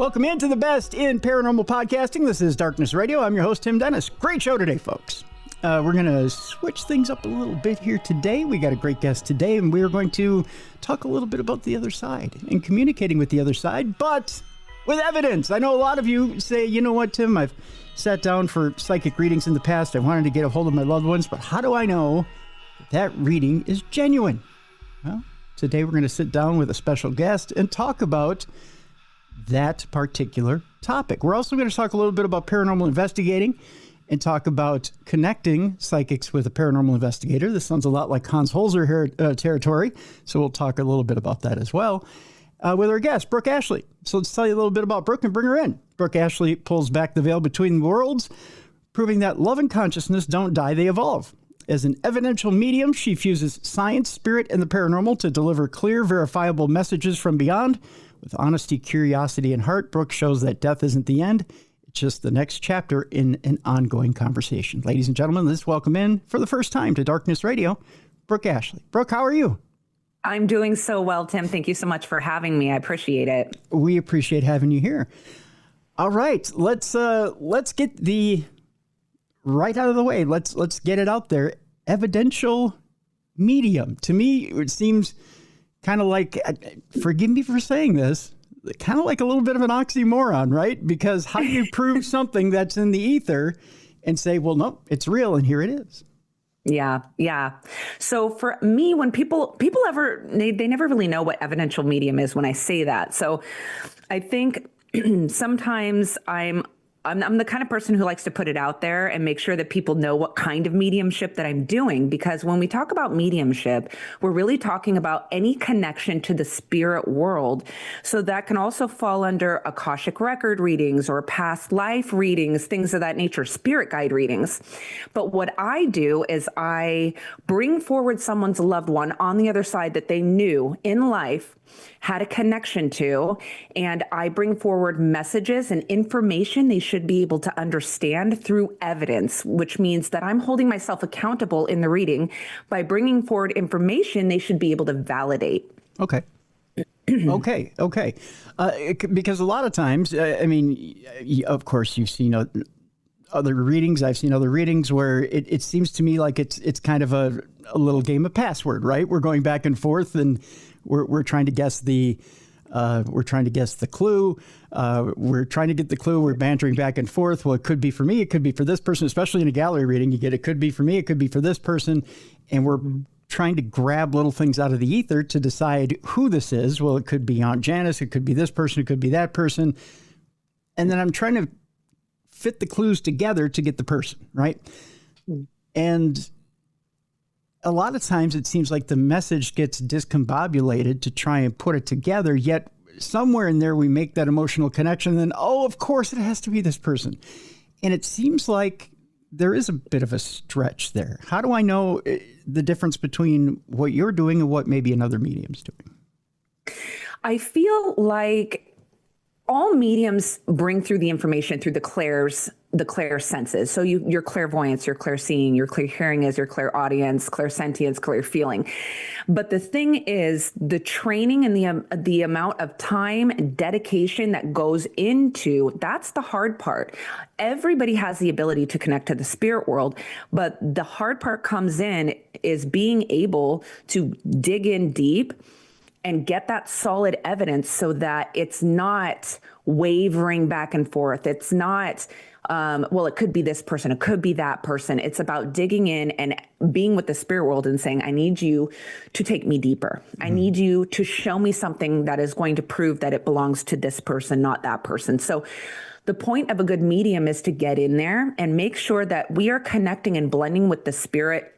Welcome into the best in paranormal podcasting. This is Darkness Radio. I'm your host, Tim Dennis. Great show today, folks. We're going to switch things up a little bit here today. We got a great guest today, and we are going to talk a little bit about the other side and communicating with the other side, but with evidence. I know a lot of you say, you know what, Tim, I've sat down for psychic readings in the past. I wanted to get a hold of my loved ones, but how do I know that reading is genuine? Well, today we're going to sit down with a special guest and talk about that particular topic. We're also going to talk a little bit about paranormal investigating and talk about connecting psychics with a paranormal investigator. This sounds a lot like Hans Holzer here, territory, so we'll talk a little bit about that as well with our guest, Brooke Ashley. So let's tell you a little bit about Brooke and bring her in. Brooke Ashley pulls back the veil between worlds, proving that love and consciousness don't die, they evolve. As an evidential medium, she fuses science, spirit, and the paranormal to deliver clear, verifiable messages from beyond. With honesty, curiosity, and heart, Brooke shows that death isn't the end. It's just the next chapter in an ongoing conversation. Ladies and gentlemen, let's welcome in for the first time to Darkness Radio, Brooke Ashley. Brooke, how are you? I'm doing so well, Tim. Thank you so much for having me. I appreciate it. We appreciate having you here. All right, let's get the right out of the way. Let's get it out there. Evidential medium. To me, it seems kind of like, forgive me for saying this, kind of like a little bit of an oxymoron, right? Because how do you prove something that's in the ether and say, well, no, it's real and here it is? Yeah. So for me, when people they never really know what evidential medium is when I say that. So I think sometimes I'm the kind of person who likes to put it out there and make sure that people know what kind of mediumship that I'm doing. Because when we talk about mediumship, we're really talking about any connection to the spirit world. So that can also fall under Akashic record readings or past life readings, things of that nature, spirit guide readings. But what I do is I bring forward someone's loved one on the other side that they knew in life, had a connection to, and I bring forward messages and information they should be able to understand through evidence, which means that I'm holding myself accountable in the reading by bringing forward information they should be able to validate. Okay. Okay. Because a lot of times, of course, you've seen other readings. I've seen other readings where it seems to me like it's kind of a little game of password, right? We're going back and forth, and we're trying to guess the clue. We're trying to get the clue. We're bantering back and forth. Well, it could be for me. It could be for this person, especially in a gallery reading. You get, it could be for me. It could be for this person. And we're trying to grab little things out of the ether to decide who this is. Well, it could be Aunt Janice. It could be this person. It could be that person. And then I'm trying to fit the clues together to get the person, right? And a lot of times it seems like the message gets discombobulated to try and put it together, yet somewhere in there we make that emotional connection, and oh, of course it has to be this person. And it seems like there is a bit of a stretch there. How do I know the difference between what you're doing and what maybe another medium's doing? I feel like all mediums bring through the information through the clair senses. So your clairvoyance, your clairseeing, your clear hearing is your clairaudience, clairsentience, clear feeling. But the thing is, the training and the amount of time and dedication that goes into, that's the hard part. Everybody has the ability to connect to the spirit world, but the hard part comes in is being able to dig in deep and get that solid evidence so that it's not wavering back and forth. It's not, well, it could be this person, it could be that person. It's about digging in and being with the spirit world and saying, I need you to take me deeper. I need you to show me something that is going to prove that it belongs to this person, not that person. So the point of a good medium is to get in there and make sure that we are connecting and blending with the spirit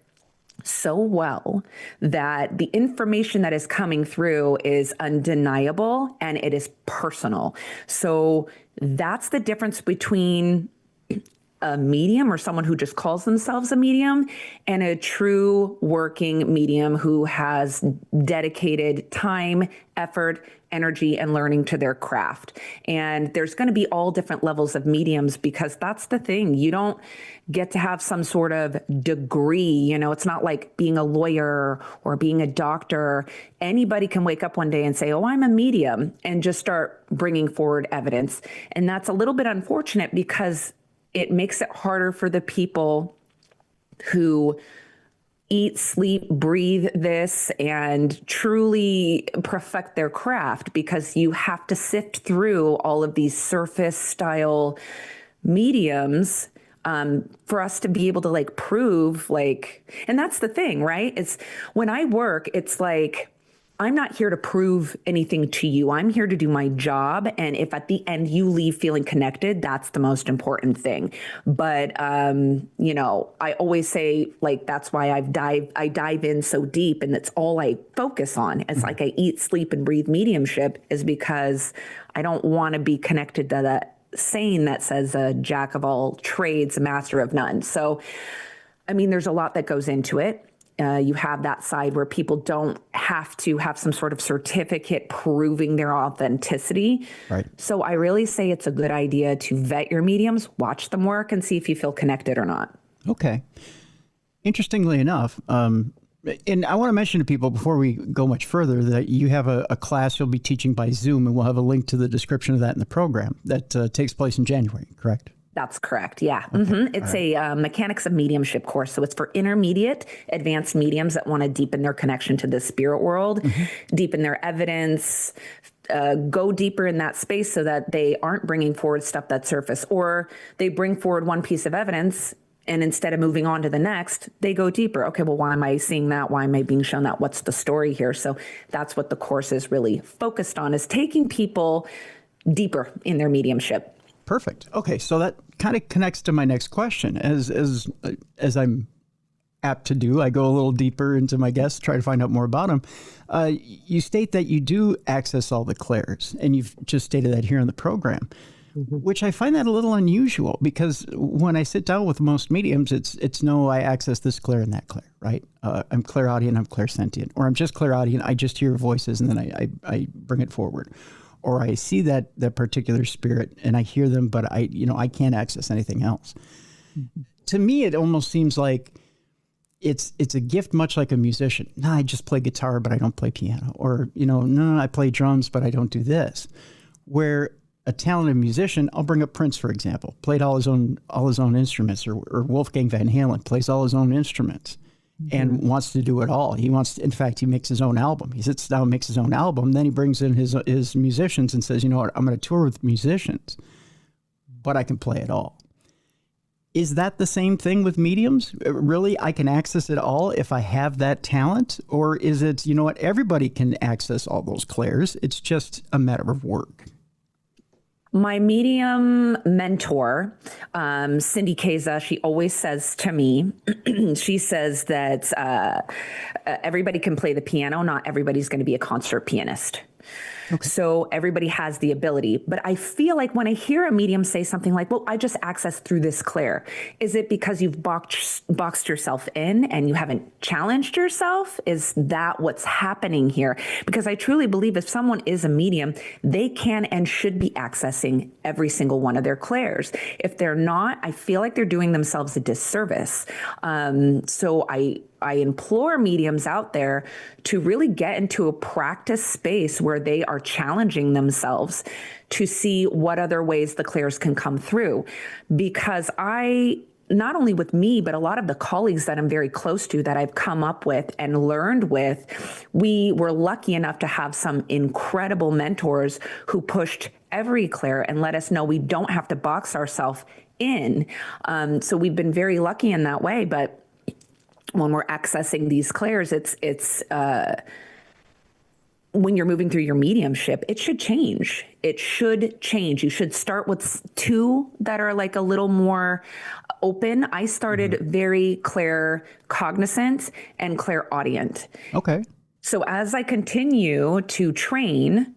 so well that the information that is coming through is undeniable and it is personal. So that's the difference between a medium or someone who just calls themselves a medium and a true working medium who has dedicated time, effort, energy, and learning to their craft. And there's going to be all different levels of mediums, because that's the thing. You don't get to have some sort of degree. You know, it's not like being a lawyer or being a doctor. Anybody can wake up one day and say, oh, I'm a medium, and just start bringing forward evidence. And that's a little bit unfortunate, because it makes it harder for the people who eat, sleep, breathe this and truly perfect their craft, because you have to sift through all of these surface style mediums for us to be able to like prove like, and that's the thing, right? It's when I work, it's like, I'm not here to prove anything to you. I'm here to do my job. And if at the end you leave feeling connected, that's the most important thing. But, you know, I always say, like, that's why I dive in so deep, and that's all I focus on. It's like I eat, sleep, and breathe mediumship, is because I don't want to be connected to that saying that says a jack of all trades, a master of none. So, I mean, there's a lot that goes into it. You have that side where people don't have to have some sort of certificate proving their authenticity. Right. So I really say it's a good idea to vet your mediums, watch them work, and see if you feel connected or not. Okay. Interestingly enough, and I want to mention to people before we go much further that you have a class you'll be teaching by Zoom, and we'll have a link to the description of that in the program that takes place in January, correct? That's correct. Yeah. Okay. It's a mechanics of mediumship course. So it's for intermediate, advanced mediums that want to deepen their connection to the spirit world, deepen their evidence, go deeper in that space so that they aren't bringing forward stuff that's surface, or they bring forward one piece of evidence and instead of moving on to the next, they go deeper. Okay, well, why am I seeing that? Why am I being shown that? What's the story here? So that's what the course is really focused on, is taking people deeper in their mediumship. Perfect. Okay, so that kind of connects to my next question. As I'm apt to do, I go a little deeper into my guests, try to find out more about them. You state that you do access all the clairs, and you've just stated that here in the program, which I find that a little unusual, because when I sit down with most mediums, it's no, I access this clair and that clair, right? I'm clairaudient, I'm clairsentient, or I'm just clairaudient, I just hear voices and then I bring it forward. Or I see that particular spirit and I hear them, but I can't access anything else. To me, it almost seems like it's a gift, much like a musician. No, I just play guitar, but I don't play piano. Or, no, I play drums, but I don't do this. Where a talented musician, I'll bring up Prince, for example, played all his own instruments, or Wolfgang Van Halen plays all his own instruments. And wants to do it all. In fact, he makes his own album. He sits down, makes his own album. Then he brings in his musicians and says, you know what, I'm going to tour with musicians, but I can play it all. Is that the same thing with mediums? Really, I can access it all if I have that talent? Or is it, you know what, everybody can access all those clairs. It's just a matter of work. My medium mentor, Cindy Keza, she always says to me, she says that everybody can play the piano. Not everybody's going to be a concert pianist. Okay. So everybody has the ability. But I feel like when I hear a medium say something like, well, I just access through this clair, is it because you've boxed yourself in and you haven't challenged yourself? Is that what's happening here? Because I truly believe if someone is a medium, they can and should be accessing every single one of their clairs. If they're not, I feel like they're doing themselves a disservice. So I implore mediums out there to really get into a practice space where they are challenging themselves to see what other ways the clairs can come through. Because not only with me, but a lot of the colleagues that I'm very close to, that I've come up with and learned with, we were lucky enough to have some incredible mentors who pushed every clair and let us know we don't have to box ourselves in. So we've been very lucky in that way. But when we're accessing these clairs, it's when you're moving through your mediumship, it should change. It should change. You should start with two that are like a little more open. I started very claircognizant and clairaudient. Okay. So as I continue to train,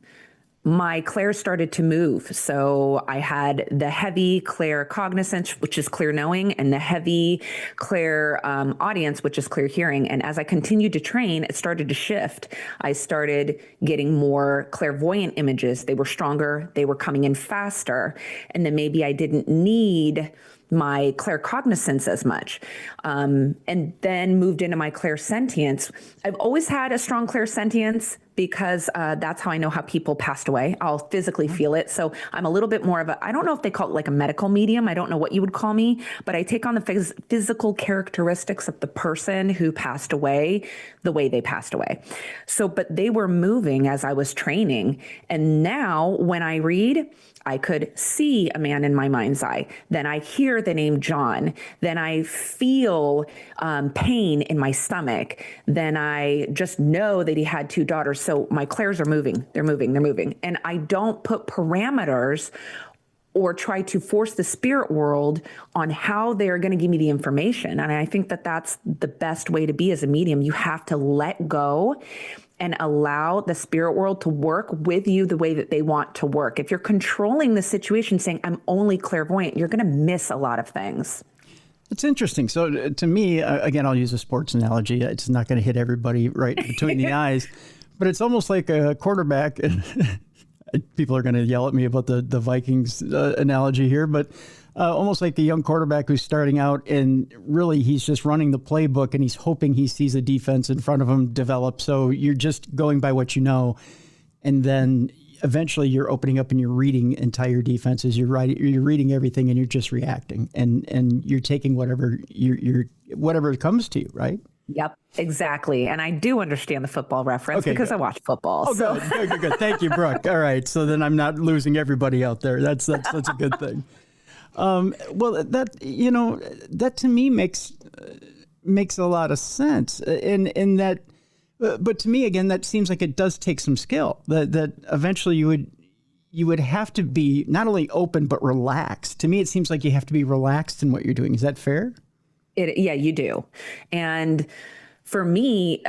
my clairs started to move. So I had the heavy claircognizance, which is clear knowing, and the heavy clair audience, which is clear hearing. And as I continued to train, it started to shift. I started getting more clairvoyant images. They were stronger. They were coming in faster. And then maybe I didn't need my claircognizance as much, and then moved into my clairsentience. I've always had a strong clairsentience because that's how I know how people passed away. I'll physically feel it. So I'm a little bit more of a, I don't know if they call it like a medical medium. I don't know what you would call me, but I take on the physical characteristics of the person who passed away, the way they passed away. So, but they were moving as I was training. And now when I read, I could see a man in my mind's eye. Then I hear the name John. Then I feel pain in my stomach. Then I just know that he had 2 daughters. So my clairs are moving. They're moving. They're moving. And I don't put parameters or try to force the spirit world on how they're going to give me the information. And I think that that's the best way to be as a medium. You have to let go and allow the spirit world to work with you the way that they want to work. If you're controlling the situation, saying, I'm only clairvoyant, you're going to miss a lot of things. It's interesting. So to me, again, I'll use a sports analogy. It's not going to hit everybody right between the eyes, but it's almost like a quarterback. People are going to yell at me about the Vikings analogy here, but almost like a young quarterback who's starting out and really he's just running the playbook and he's hoping he sees a defense in front of him develop. So you're just going by what you know. And then eventually you're opening up and you're reading entire defenses. You're reading everything and you're just reacting and you're taking whatever whatever comes to you, right? Yep, exactly. And I do understand the football reference because I watch football. Oh, so. Good. Thank you, Brooke. All right. So then I'm not losing everybody out there. That's a good thing. Well, that to me makes a lot of sense. In that, but to me, again, that seems like it does take some skill. That eventually you would have to be not only open but relaxed. To me, it seems like you have to be relaxed in what you're doing. Is that fair? Yeah, you do. And for me,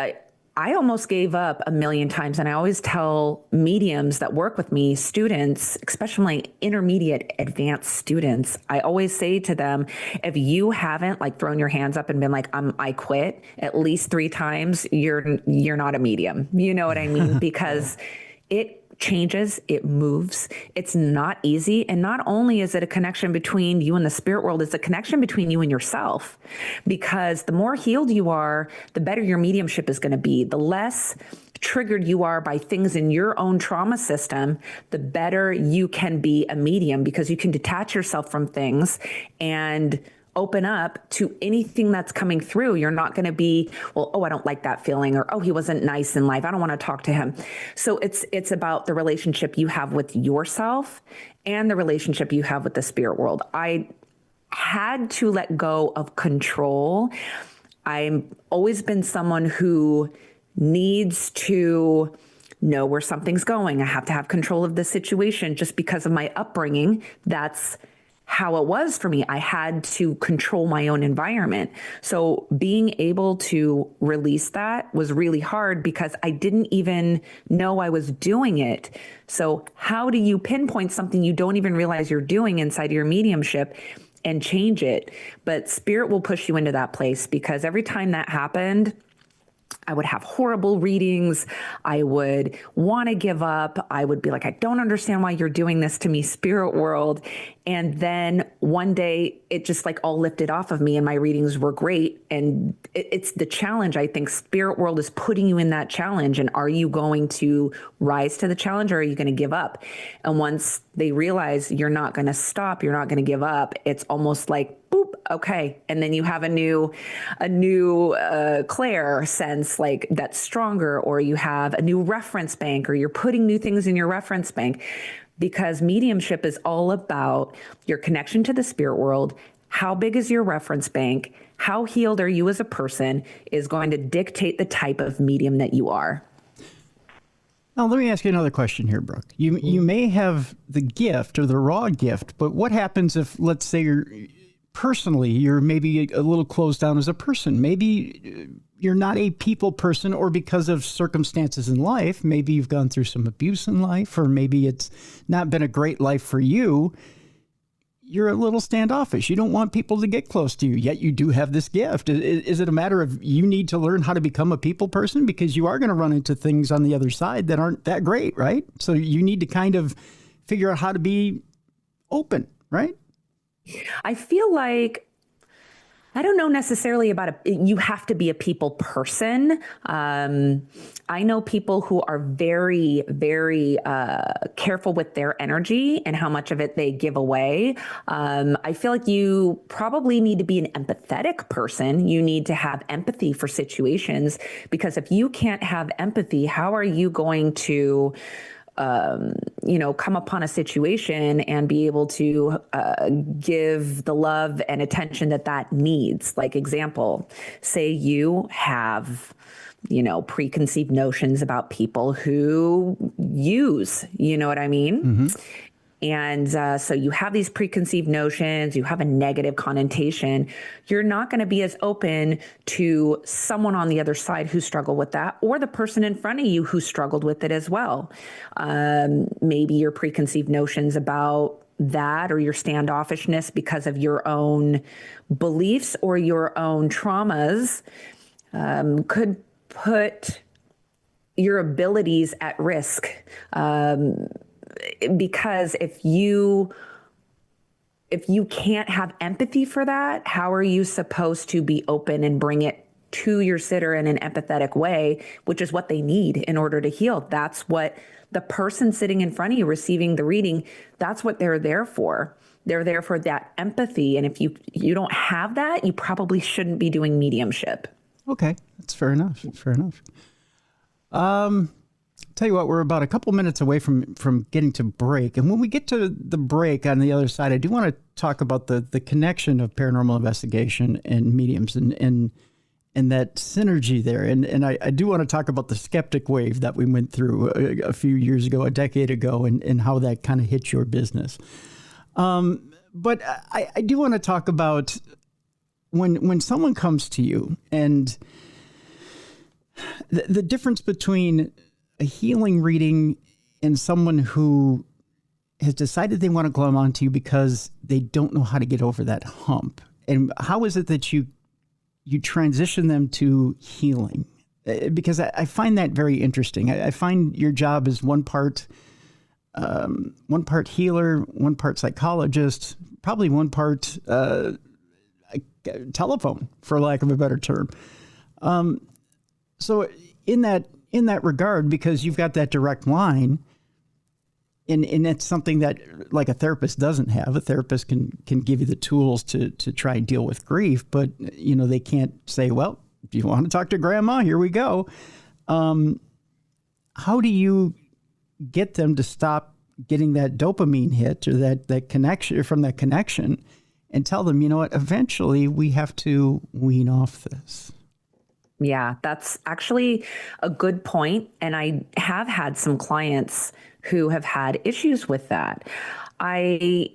I almost gave up a million times. And I always tell mediums that work with me, students, especially my intermediate advanced students, I always say to them, if you haven't like thrown your hands up and been like, I quit at least 3 times, you're not a medium. You know what I mean? Because it changes, it moves. It's not easy. And not only is it a connection between you and the spirit world, it's a connection between you and yourself. Because the more healed you are, the better your mediumship is going to be. The less triggered you are by things in your own trauma system, the better you can be a medium because you can detach yourself from things and open up to anything that's coming through. You're not going to be, I don't like that feeling, or, he wasn't nice in life, I don't want to talk to him. So it's about the relationship you have with yourself and the relationship you have with the spirit world. I had to let go of control. I've always been someone who needs to know where something's going. I have to have control of the situation just because of my upbringing. That's how it was for me. I had to control my own environment. So being able to release that was really hard because I didn't even know I was doing it. So how do you pinpoint something you don't even realize you're doing inside your mediumship and change it? But spirit will push you into that place because every time that happened, I would have horrible readings. I would want to give up. I would be like, I don't understand why you're doing this to me, spirit world. And then one day it just like all lifted off of me and my readings were great. And it's the challenge. I think spirit world is putting you in that challenge. And are you going to rise to the challenge or are you going to give up? And once they realize you're not going to stop, you're not going to give up, it's almost like, boop, okay. And then you have a new clair sense like that's stronger, or you have a new reference bank, or you're putting new things in your reference bank, because mediumship is all about your connection to the spirit world. How big is your reference bank? How healed are you as a person is going to dictate the type of medium that you are. Now, let me ask you another question here, Brooke. You may have the gift or the raw gift, but what happens if, let's say, personally, you're maybe a little closed down as a person. Maybe you're not a people person, or because of circumstances in life, maybe you've gone through some abuse in life, or maybe it's not been a great life for you. You're a little standoffish. You don't want people to get close to you, yet you do have this gift. Is it a matter of you need to learn how to become a people person, because you are going to run into things on the other side that aren't that great, right? So you need to kind of figure out how to be open, right? I feel like, I don't know necessarily about you have to be a people person. I know people who are very, very careful with their energy and how much of it they give away. I feel like you probably need to be an empathetic person. You need to have empathy for situations, because if you can't have empathy, how are you going to come upon a situation and be able to give the love and attention that needs? Like, example, say you have, preconceived notions about people who use, you know what I mean? Mm-hmm. And so you have these preconceived notions, you have a negative connotation. You're not going to be as open to someone on the other side who struggled with that, or the person in front of you who struggled with it as well. Maybe your preconceived notions about that, or your standoffishness because of your own beliefs or your own traumas, could put your abilities at risk. Because if you can't have empathy for that, how are you supposed to be open and bring it to your sitter in an empathetic way, which is what they need in order to heal? That's what the person sitting in front of you receiving the reading, that's what they're there for. They're there for that empathy. And if you don't have that, you probably shouldn't be doing mediumship. Okay, that's fair enough. Fair enough. Tell you what, we're about a couple minutes away from getting to break. And when we get to the break on the other side, I do want to talk about the connection of paranormal investigation and mediums and that synergy there. And I do want to talk about the skeptic wave that we went through a few years ago, a decade ago, and how that kind of hit your business. But I do want to talk about when someone comes to you, and the difference between a healing reading and someone who has decided they want to glom onto you because they don't know how to get over that hump. And how is it that you transition them to healing? Because I find that very interesting. I find your job is one part healer, one part psychologist, probably one part telephone, for lack of a better term. So in that regard, because you've got that direct line, and it's something that, like, a therapist doesn't have. A therapist can give you the tools to try and deal with grief, but they can't say, well, do you want to talk to grandma? Here we go. How do you get them to stop getting that dopamine hit, or that connection, from that connection, and tell them, you know what, eventually we have to wean off this? Yeah, that's actually a good point. And I have had some clients who have had issues with that. I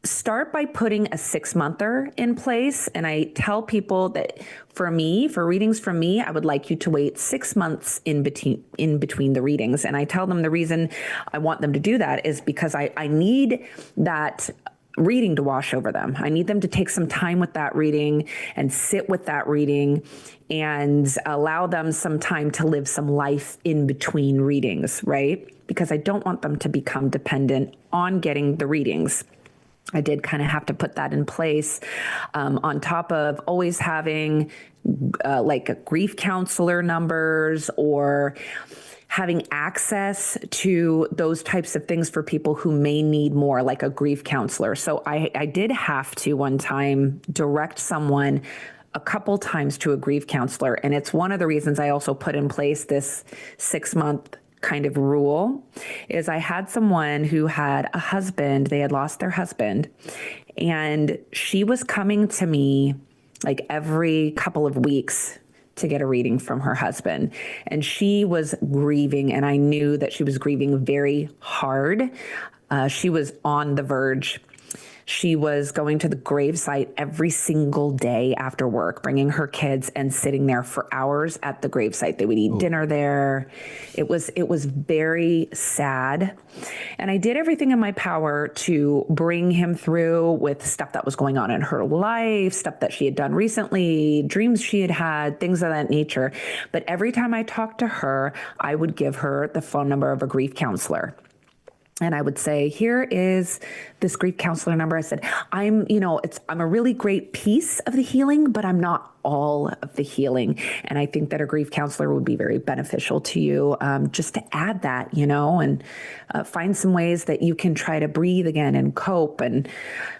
start by putting a 6-monther in place. And I tell people that for readings from me, I would like you to wait 6 months in between the readings. And I tell them the reason I want them to do that is because I need that reading to wash over them. I need them to take some time with that reading and sit with that reading and allow them some time to live some life in between readings, right? Because I don't want them to become dependent on getting the readings. I did kind of have to put that in place, on top of always having like a grief counselor numbers, or having access to those types of things for people who may need more, like a grief counselor. So I did have to one time direct someone a couple times to a grief counselor. And it's one of the reasons I also put in place this 6-month kind of rule. Is I had someone who had a husband, they had lost their husband, and she was coming to me like every couple of weeks to get a reading from her husband. And she was grieving, and I knew that she was grieving very hard. She was on the verge. She was going to the gravesite every single day after work, bringing her kids and sitting there for hours at the gravesite. They would eat dinner there. It was very sad. And I did everything in my power to bring him through with stuff that was going on in her life, stuff that she had done recently, dreams she had had, things of that nature. But every time I talked to her, I would give her the phone number of a grief counselor. And I would say, here is this grief counselor number. I said, I'm a really great piece of the healing, but I'm not all of the healing. And I think that a grief counselor would be very beneficial to you, just to add that, and find some ways that you can try to breathe again and cope. And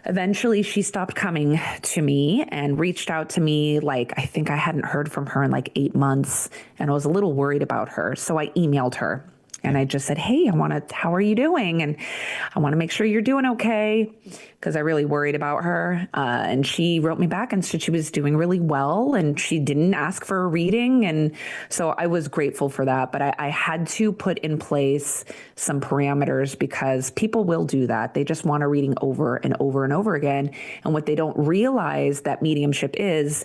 eventually she stopped coming to me and reached out to me. Like, I think I hadn't heard from her in like 8 months, and I was a little worried about her. So I emailed her. And I just said, hey, how are you doing? And I want to make sure you're doing okay, because I really worried about her. And she wrote me back and said she was doing really well, and she didn't ask for a reading. And so I was grateful for that. But I had to put in place some parameters, because people will do that. They just want a reading over and over and over again. And what they don't realize that mediumship is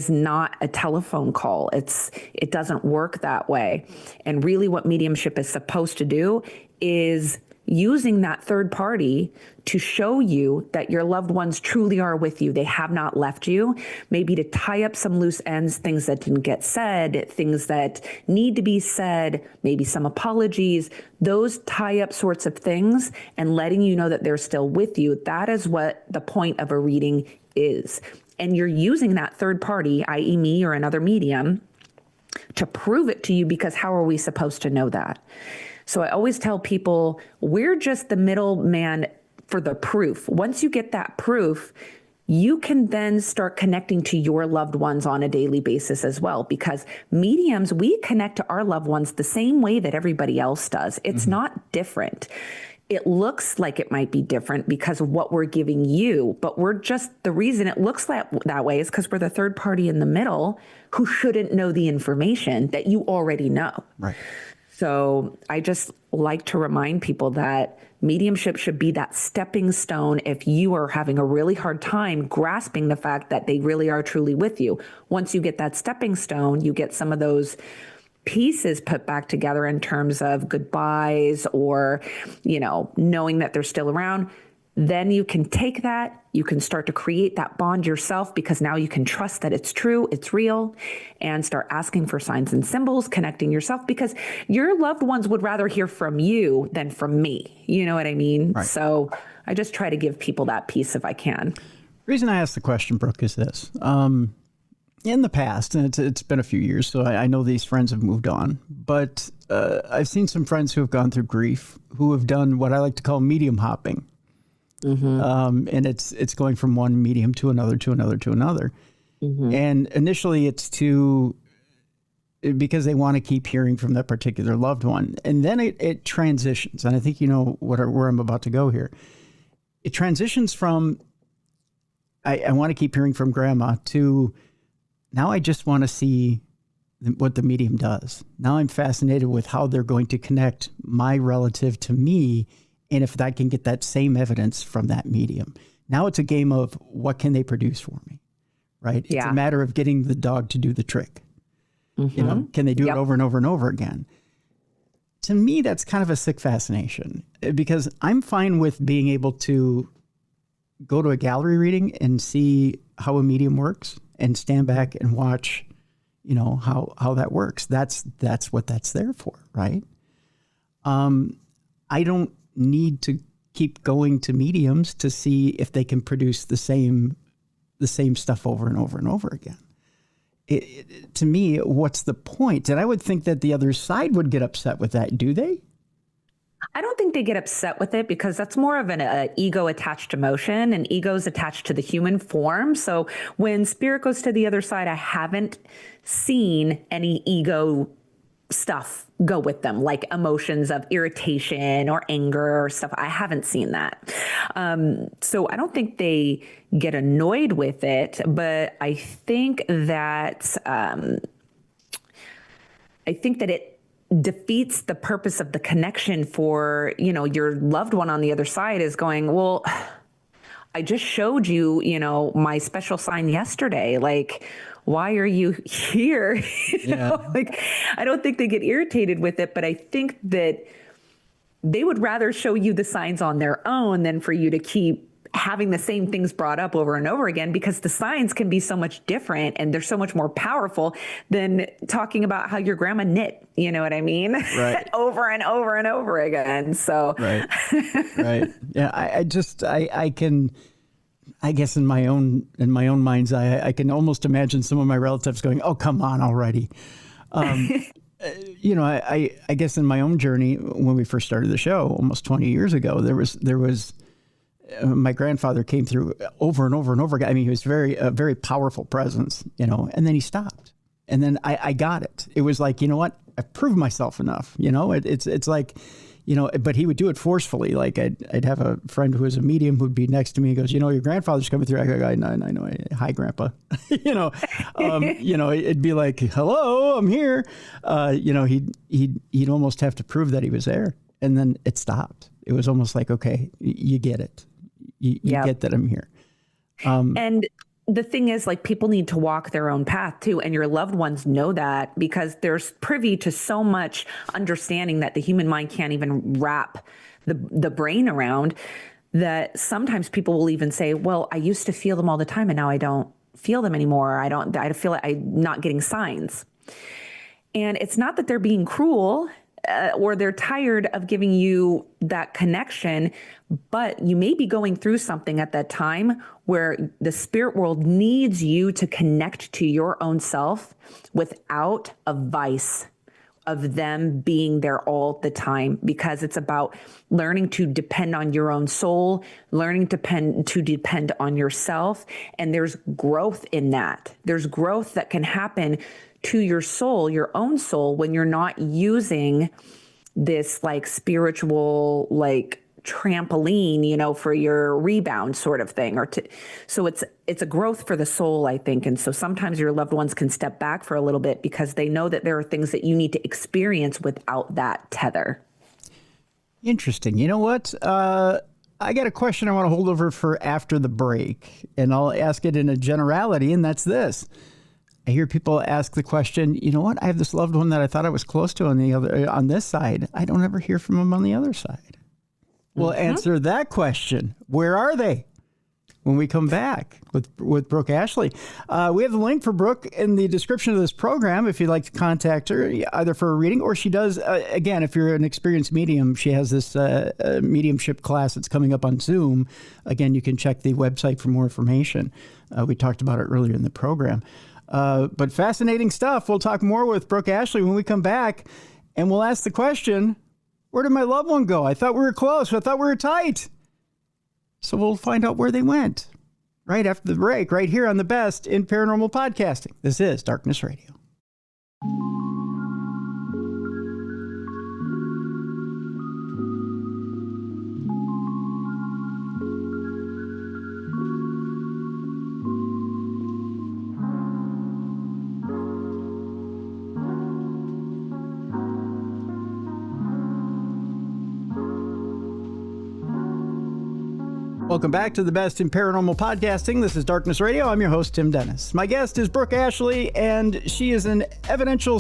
not a telephone call. It doesn't work that way. And really what mediumship is supposed to do is using that third party to show you that your loved ones truly are with you. They have not left you. Maybe to tie up some loose ends, things that didn't get said, things that need to be said, maybe some apologies, those tie up sorts of things, and letting you know that they're still with you. That is what the point of a reading is. And you're using that third party, i.e. me or another medium, to prove it to you, because how are we supposed to know that? So I always tell people, we're just the middleman for the proof. Once you get that proof, you can then start connecting to your loved ones on a daily basis as well, because mediums, we connect to our loved ones the same way that everybody else does. It's not different. It looks like it might be different because of what we're giving you, but the reason it looks that way is because we're the third party in the middle who shouldn't know the information that you already know. Right. So I just like to remind people that mediumship should be that stepping stone if you are having a really hard time grasping the fact that they really are truly with you. Once you get that stepping stone, you get some of those pieces put back together in terms of goodbyes or, knowing that they're still around. Then you can take that, you can start to create that bond yourself, because now you can trust that it's true, it's real, and start asking for signs and symbols, connecting yourself, because your loved ones would rather hear from you than from me. You know what I mean? Right. So I just try to give people that piece if I can. The reason I asked the question, Brooke, is this. In the past, and it's been a few years, so I know these friends have moved on, but I've seen some friends who have gone through grief who have done what I like to call medium hopping. And it's going from one medium to another, to another, to another. And initially it's because they want to keep hearing from that particular loved one. And then it transitions. And I think you know where I'm about to go here. It transitions from, I want to keep hearing from grandma, to now I just want to see what the medium does. Now I'm fascinated with how they're going to connect my relative to me, and if I can get that same evidence from that medium. Now it's a game of what can they produce for me, right? Yeah. It's a matter of getting the dog to do the trick. Can they do it over and over and over again? To me, that's kind of a sick fascination, because I'm fine with being able to go to a gallery reading and see how a medium works and stand back and watch, how that works. That's what that's there for, right? I don't need to keep going to mediums to see if they can produce the same stuff over and over and over again. To me, what's the point? And I would think that the other side would get upset with that. Do they? I don't think they get upset with it, because that's more of an ego attached emotion, and ego's attached to the human form. So when spirit goes to the other side, I haven't seen any ego stuff go with them, like emotions of irritation or anger or stuff. I haven't seen that. So I don't think they get annoyed with it, but I think that it defeats the purpose of the connection for, your loved one on the other side is going, well, I just showed you, my special sign yesterday. Like, why are you here? Like, I don't think they get irritated with it, but I think that they would rather show you the signs on their own than for you to keep having the same things brought up over and over again, because the signs can be so much different and they're so much more powerful than talking about how your grandma knit, you know what I mean? Right. Over and over and over again. So, right. Yeah. I guess in my own mind's eye, I can almost imagine some of my relatives going, "Oh, come on already." I guess in my own journey, when we first started the show almost 20 years ago, there was my grandfather came through over and over and over again. I mean, he was a very powerful presence, and then he stopped. And then I got it. It was like, you know what? I've proved myself enough. It's like, but he would do it forcefully. Like I'd have a friend who was a medium who'd be next to me. He goes, your grandfather's coming through. I go, I know. Hi, Grandpa. It'd be like, hello, I'm here. He'd almost have to prove that he was there. And then it stopped. It was almost like, okay, you get it. You get that I'm here. And the thing is, like, people need to walk their own path too. And your loved ones know that, because they're privy to so much understanding that the human mind can't even wrap the brain around, that sometimes people will even say, well, I used to feel them all the time and now I don't feel them anymore. I feel like I'm not getting signs. And it's not that they're being cruel, or they're tired of giving you that connection, but you may be going through something at that time where the spirit world needs you to connect to your own self without a vice of them being there all the time, because it's about learning to depend on your own soul, learning to depend on yourself. And there's growth in that. There's growth that can happen to your soul, your own soul, when you're not using this like spiritual, like trampoline, for your rebound sort of thing, so it's a growth for the soul, I think. And so sometimes your loved ones can step back for a little bit because they know that there are things that you need to experience without that tether. Interesting. You know what? I got a question I want to hold over for after the break, and I'll ask it in a generality, and that's this. I hear people ask the question, you know what? I have this loved one that I thought I was close to on this side. I don't ever hear from them on the other side. We'll answer that question. Where are they? When we come back with Brooke Ashley. We have the link for Brooke in the description of this program if you'd like to contact her, either for a reading, or she does, again, if you're an experienced medium, she has this mediumship class that's coming up on Zoom. Again, you can check the website for more information. We talked about it earlier in the program. But fascinating stuff. We'll talk more with Brooke Ashley when we come back, and we'll ask the question, where did my loved one go? I thought we were close. I thought we were tight. So we'll find out where they went right after the break, right here on the best in paranormal podcasting. This is Darkness Radio. Welcome back to the best in paranormal podcasting. This is Darkness Radio. I'm your host, Tim Dennis. My guest is Brooke Ashley, and she is an evidential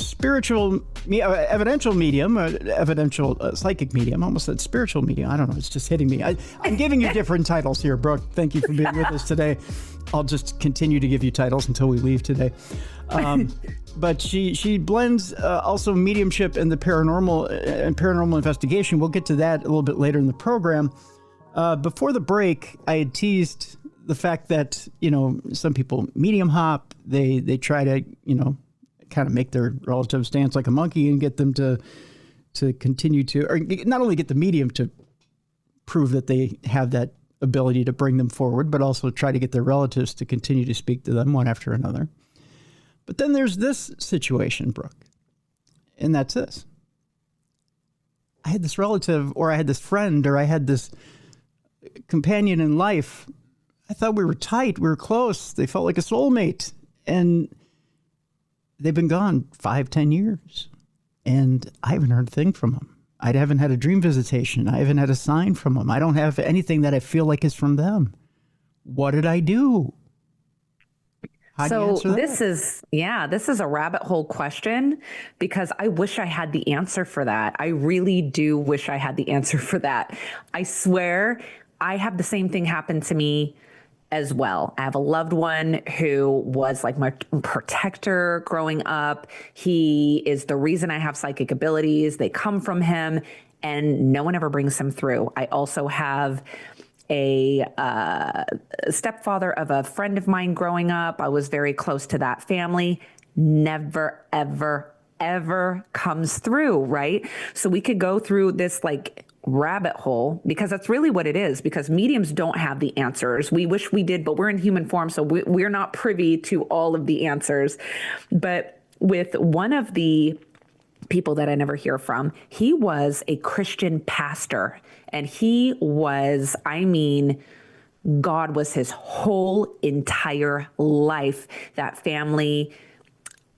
medium, evidential psychic medium. I almost said spiritual medium. I don't know. It's just hitting me. I'm giving you different titles here, Brooke. Thank you for being with us today. I'll just continue to give you titles until we leave today. But she blends also mediumship and the paranormal and paranormal investigation. We'll get to that a little bit later in the program. Before the break, I had teased the fact that, some people medium hop. They try to, kind of make their relatives dance like a monkey and get them to continue to, or not only get the medium to prove that they have that ability to bring them forward, but also try to get their relatives to continue to speak to them one after another. But then there's this situation, Brooke, and that's this. I had this relative, or I had this friend, or I had this companion in life. I thought we were tight. We were close. They felt like a soulmate. And they've been gone 5-10 years. And I haven't heard a thing from them. I haven't had a dream visitation. I haven't had a sign from them. I don't have anything that I feel like is from them. what did I do? How do you So answer that? this is a rabbit hole question because I wish I had the answer for that. I really do wish I had the answer for that. I swear I have the same thing happen to me as well. I have a loved one who was like my protector growing up. He is the reason I have psychic abilities. They come from him and no one ever brings him through. I also have a stepfather of a friend of mine growing up. I was very close to that family. Never, ever, ever comes through, right? So we could go through this like rabbit hole because that's really what it is, because mediums don't have the answers. We wish we did, but we're in human form, so we're not privy to all of the answers. But with one of the people that I never hear from, he was a Christian pastor, and he was, I mean, God was his whole entire life. That family,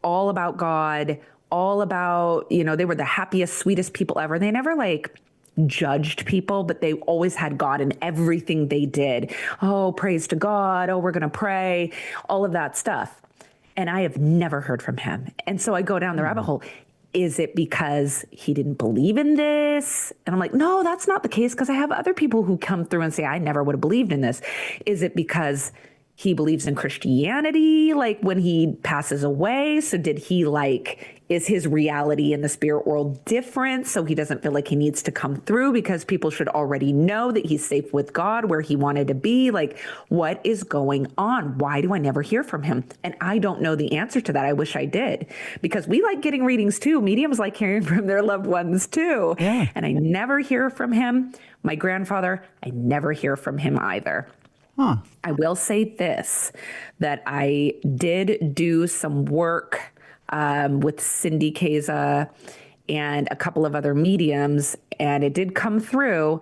all about God, all about, you know, they were the happiest, sweetest people ever. They never like judged people, but they always had God in everything they did. Oh, praise to God. Oh, we're going to pray, all of that stuff. And I have never heard from him. And so I go down the rabbit hole. Is it because he didn't believe in this? And I'm like, no, that's not the case, because I have other people who come through and say, I never would have believed in this. Is it because he believes in Christianity, like when he passes away? So did he like, is his reality in the spirit world different? So he doesn't feel like he needs to come through because people should already know that he's safe with God where he wanted to be? Like, what is going on? Why do I never hear from him? And I don't know the answer to that. I wish I did, because we like getting readings too. Mediums like hearing from their loved ones too. Yeah. And I never hear from him. My grandfather, I never hear from him either. Huh. I will say this, that I did do some work with Cindy Keza and a couple of other mediums, and it did come through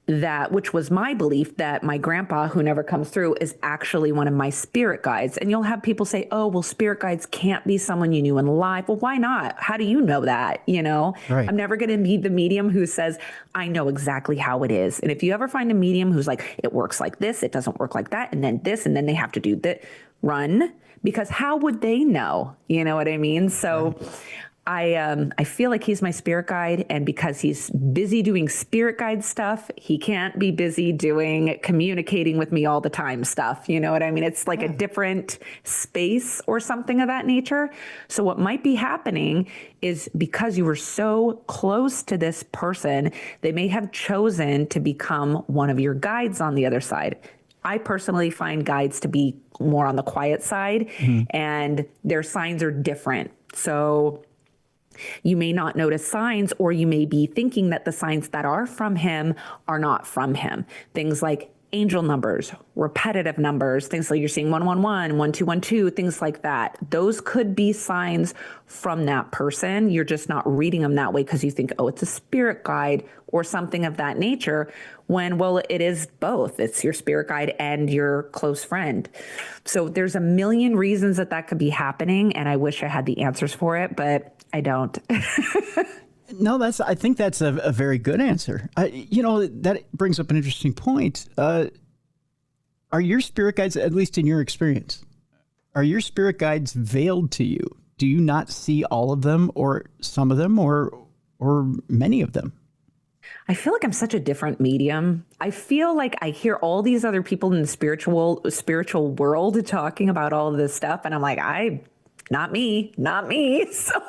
that, which was my belief, that my grandpa, who never comes through, is actually one of my spirit guides. And you'll have people say, oh, well, spirit guides can't be someone you knew in life. Well, why not? How do you know that? You know, Right. I'm never going to be the medium who says, I know exactly how it is. And if you ever find a medium who's like, it works like this, it doesn't work like that, and then this, and then they have to do that, run, because how would they know? You know what I mean? So I feel like he's my spirit guide, and because he's busy doing spirit guide stuff, he can't be busy doing communicating with me all the time stuff. You know what I mean? It's like a different space or something of that nature. So what might be happening is, because you were so close to this person, they may have chosen to become one of your guides on the other side. I personally find guides to be more on the quiet side, and their signs are different. So you may not notice signs, or you may be thinking that the signs that are from him are not from him. Things like angel numbers, repetitive numbers, things like you're seeing 111, 1212, things like that. Those could be signs from that person. You're just not reading them that way because you think, oh, it's a spirit guide or something of that nature, when, well, it is both. It's your spirit guide and your close friend. So there's a million reasons that that could be happening, and I wish I had the answers for it, but I don't. No, I think that's a very good answer. You know, that brings up an interesting point. Are your spirit guides, at least in your experience, are your spirit guides veiled to you? Do you not see all of them, or some of them, or many of them? I feel like I'm such a different medium. I feel like I hear all these other people in the spiritual world talking about all of this stuff, and I'm like, not me. So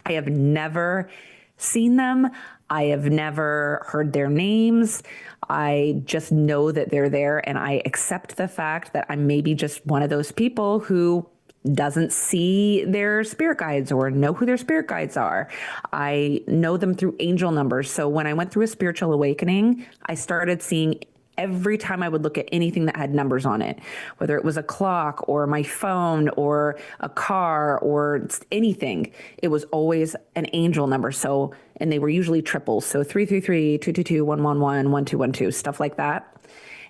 I have never seen them. I have never heard their names. I just know that they're there, and I accept the fact that I'm maybe just one of those people who doesn't see their spirit guides or know who their spirit guides are. I know them through angel numbers. So when I went through a spiritual awakening, I started seeing, every time I would look at anything that had numbers on it, whether it was a clock or my phone or a car or anything, it was always an angel number. So, and they were usually triples. So 333, 222, 111, 1212, stuff like that.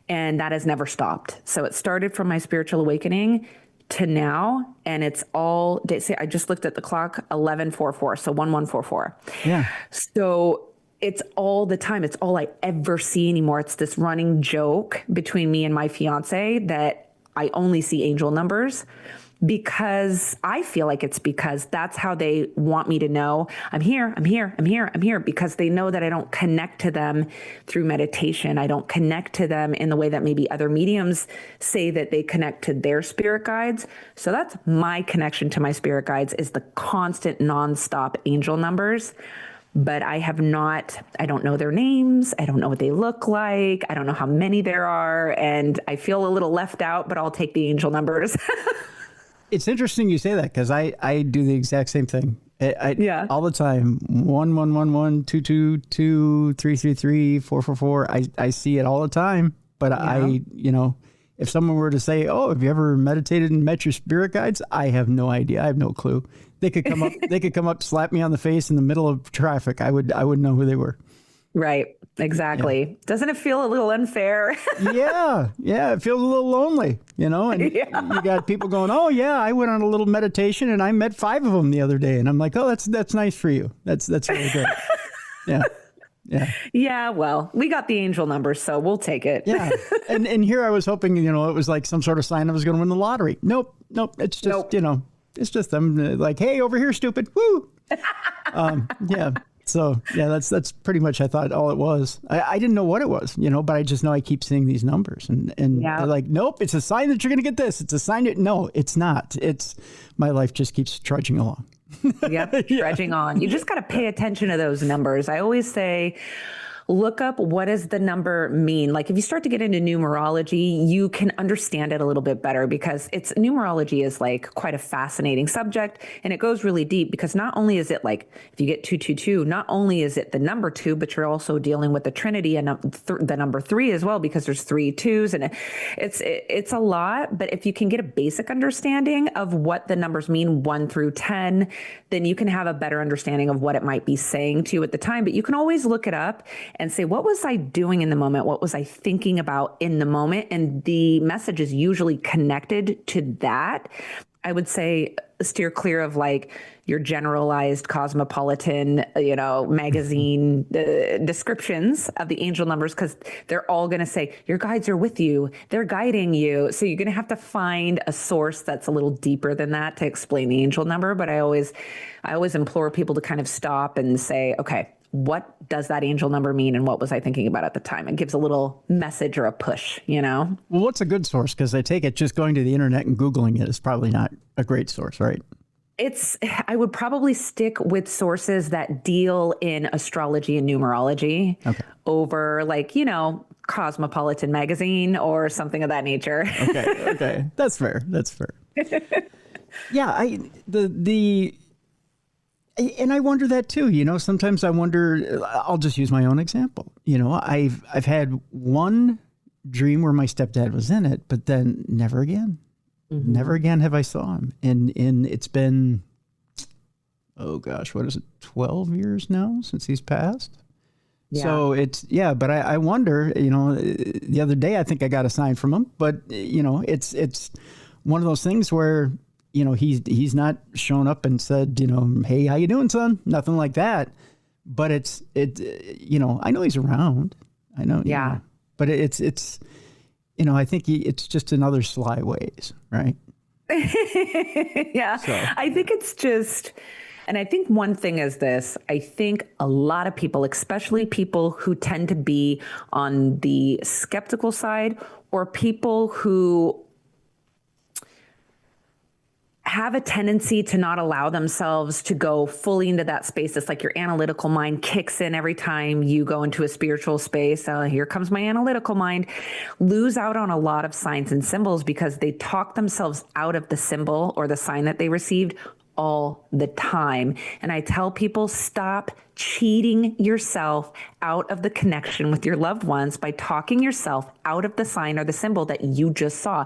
And that has never stopped. So it started from my spiritual awakening to now, and it's all, say, I just looked at the clock, 1144, so 1144. Yeah. So It's all the time. It's all I ever see anymore. It's this running joke between me and my fiance that I only see angel numbers, because I feel like it's because that's how they want me to know I'm here, I'm here, I'm here, I'm here, because they know that I don't connect to them through meditation. I don't connect to them in the way that maybe other mediums say that they connect to their spirit guides. So that's my connection to my spirit guides, is the constant nonstop angel numbers. But I don't know their names. I don't know what they look like. I don't know how many there are. And I feel a little left out, but I'll take the angel numbers. It's interesting you say that, because I do the exact same thing. Yeah. All the time. 1111, 222, 333, 444. I see it all the time. But yeah. If someone were to say, "Oh, have you ever meditated and met your spirit guides?" I have no idea. I have no clue. They could come up. They could come up, slap me on the face in the middle of traffic. I wouldn't know who they were. Right. Exactly. Yeah. Doesn't it feel a little unfair? Yeah. It feels a little lonely, and you got people going, "Oh yeah, I went on a little meditation and I met 5 of them the other day." And I'm like, "Oh, that's nice for you. That's really good." Yeah. Yeah. Yeah. Well, we got the angel numbers, so we'll take it. Yeah. And here I was hoping, it was like some sort of sign I was going to win the lottery. Nope. It's just, it's just them like, "Hey, over here, stupid." Woo. Yeah. So yeah, that's pretty much, I thought, all it was. I didn't know what it was, but I just know I keep seeing these numbers, and they're like, "Nope, it's a sign that you're going to get this. It's a sign that," no, it's not. It's, my life just keeps trudging along. Yep, trudging on. You just got to pay attention to those numbers. I always say, look up, what does the number mean? Like, if you start to get into numerology, you can understand it a little bit better, because numerology is like quite a fascinating subject, and it goes really deep, because not only is it like, if you get 222, not only is it the number 2, but you're also dealing with the Trinity and the number 3 as well, because there's 3 2s, and it's a lot. But if you can get a basic understanding of what the numbers mean, 1 through 10, then you can have a better understanding of what it might be saying to you at the time. But you can always look it up and say, what was I doing in the moment? What was I thinking about in the moment? And the message is usually connected to that. I would say steer clear of like your generalized cosmopolitan, magazine descriptions of the angel numbers, because they're all going to say your guides are with you. They're guiding you. So you're going to have to find a source that's a little deeper than that to explain the angel number. But I always implore people to kind of stop and say, okay, what does that angel number mean, and what was I thinking about at the time? It gives a little message or a push, Well, what's a good source? Because I take it just going to the internet and Googling it is probably not a great source, right? I would probably stick with sources that deal in astrology and numerology over like, Cosmopolitan magazine or something of that nature. Okay. That's fair. Yeah, and I wonder that too, sometimes I wonder, I'll just use my own example. I've had one dream where my stepdad was in it, but then never again. Mm-hmm. Never again have I saw him. And it's been, oh gosh, what is it? 12 years now since he's passed. Yeah. So but I wonder, the other day I think I got a sign from him, but it's one of those things where, he's not shown up and said, "Hey, how you doing, son?" Nothing like that. But I know he's around. I know. Yeah. But it's I think it's just another sly ways, right? Yeah. So. I think it's just, and I think one thing is this, I think a lot of people, especially people who tend to be on the skeptical side, or people who have a tendency to not allow themselves to go fully into that space. It's like your analytical mind kicks in every time you go into a spiritual space. Here comes my analytical mind. Lose out on a lot of signs and symbols because they talk themselves out of the symbol or the sign that they received all the time. And I tell people, stop cheating yourself out of the connection with your loved ones by talking yourself out of the sign or the symbol that you just saw.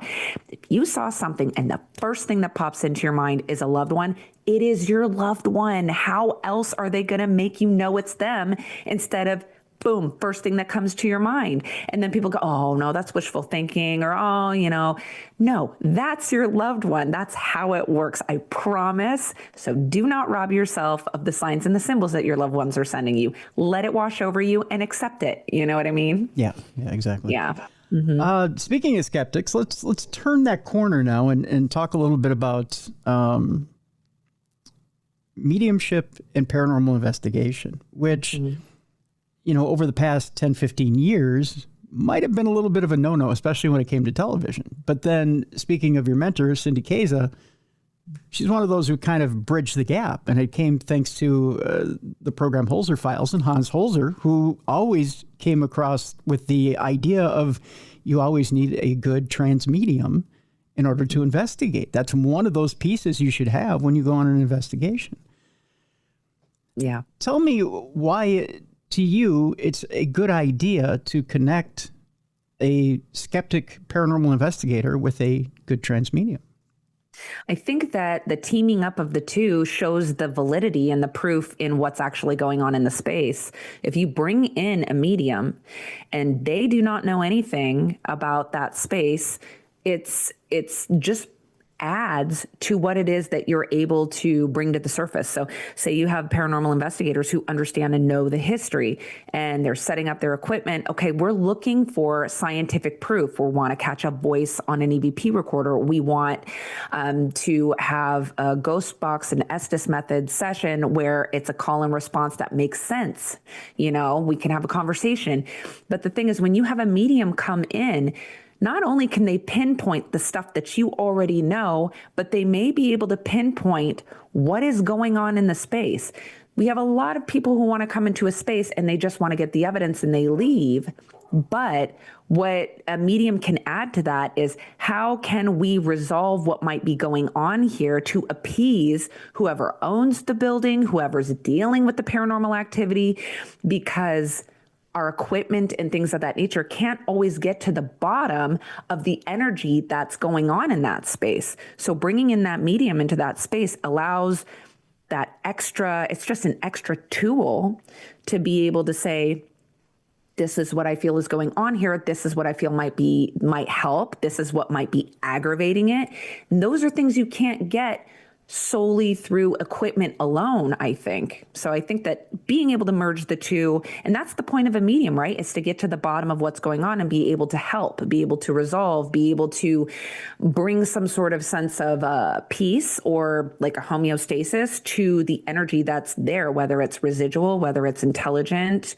If you saw something and the first thing that pops into your mind is a loved one, it is your loved one. How else are they going to make you know it's them instead of boom, first thing that comes to your mind. And then people go, oh, no, that's wishful thinking, or, oh, no, that's your loved one. That's how it works. I promise. So do not rob yourself of the signs and the symbols that your loved ones are sending you. Let it wash over you and accept it. You know what I mean? Yeah, exactly. Yeah. Speaking of skeptics, let's turn that corner now and talk a little bit about mediumship and paranormal investigation, which, over the past 10, 15 years might have been a little bit of a no-no, especially when it came to television. But then, speaking of your mentor, Cindy Kaza, she's one of those who kind of bridged the gap. And it came thanks to the program Holzer Files and Hans Holzer, who always came across with the idea of you always need a good trans medium in order to investigate. That's one of those pieces you should have when you go on an investigation. Yeah. Tell me why, to you, it's a good idea to connect a skeptic paranormal investigator with a good trans medium. I think that the teaming up of the two shows the validity and the proof in what's actually going on in the space. If you bring in a medium and they do not know anything about that space, it's just adds to what it is that you're able to bring to the surface. So say you have paranormal investigators who understand and know the history, and they're setting up their equipment. Okay, we're looking for scientific proof. We want to catch a voice on an EVP recorder. We want to have a ghost box and Estes method session where it's a call and response that makes sense. We can have a conversation. But the thing is, when you have a medium come in, not only can they pinpoint the stuff that you already know, but they may be able to pinpoint what is going on in the space. We have a lot of people who want to come into a space and they just want to get the evidence and they leave. But what a medium can add to that is, how can we resolve what might be going on here to appease whoever owns the building, whoever's dealing with the paranormal activity, because our equipment and things of that nature can't always get to the bottom of the energy that's going on in that space. So bringing in that medium into that space allows that extra, it's just an extra tool to be able to say, this is what I feel is going on here. This is what I feel might help. This is what might be aggravating it. And those are things you can't get solely through equipment alone, I think. So I think that being able to merge the two, and that's the point of a medium, right? Is to get to the bottom of what's going on and be able to help, be able to resolve, be able to bring some sort of sense of peace or like a homeostasis to the energy that's there, whether it's residual, whether it's intelligent,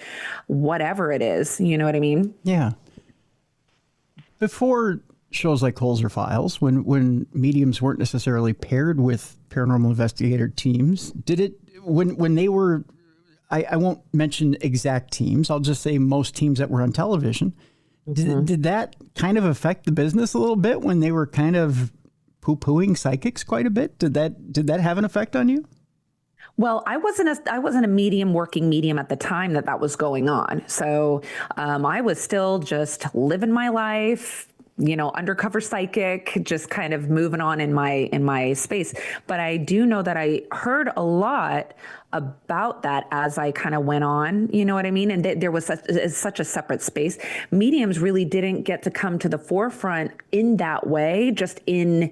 whatever it is. You know what I mean? Yeah. Before shows like Holzer Files, when mediums weren't necessarily paired with paranormal investigator teams, did it, when they were, I won't mention exact teams, I'll just say most teams that were on television, did that kind of affect the business a little bit when they were kind of poo-pooing psychics quite a bit? Did that have an effect on you? Well, I wasn't a working medium at the time that was going on. So I was still just living my life, undercover psychic, just kind of moving on in my space. But I do know that I heard a lot about that as I kind of went on, you know what I mean? And there was such a separate space. Mediums really didn't get to come to the forefront in that way, just in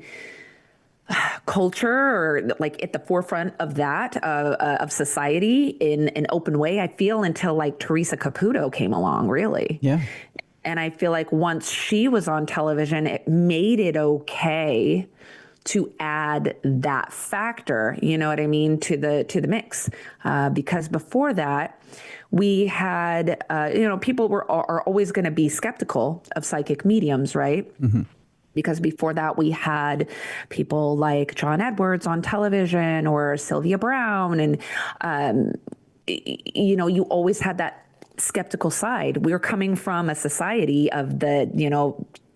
culture or like at the forefront of that, of society in an open way, I feel, until like Teresa Caputo came along, really. Yeah. And I feel like once she was on television, it made it okay to add that factor, you know what I mean, to the mix. Because before that, we had, people are always going to be skeptical of psychic mediums, right? Mm-hmm. Because before that, we had people like John Edwards on television or Sylvia Brown. And, you always had that skeptical side. We're coming from a society of the,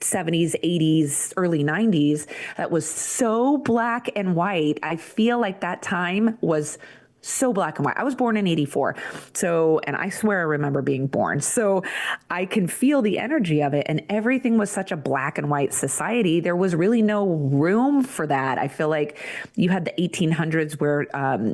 70s, 80s, early 90s that was so black and white. I feel like that time was So black and white. I was born in 84. So, and I swear I remember being born. So I can feel the energy of it. And everything was such a black and white society. There was really no room for that. I feel like you had the 1800s where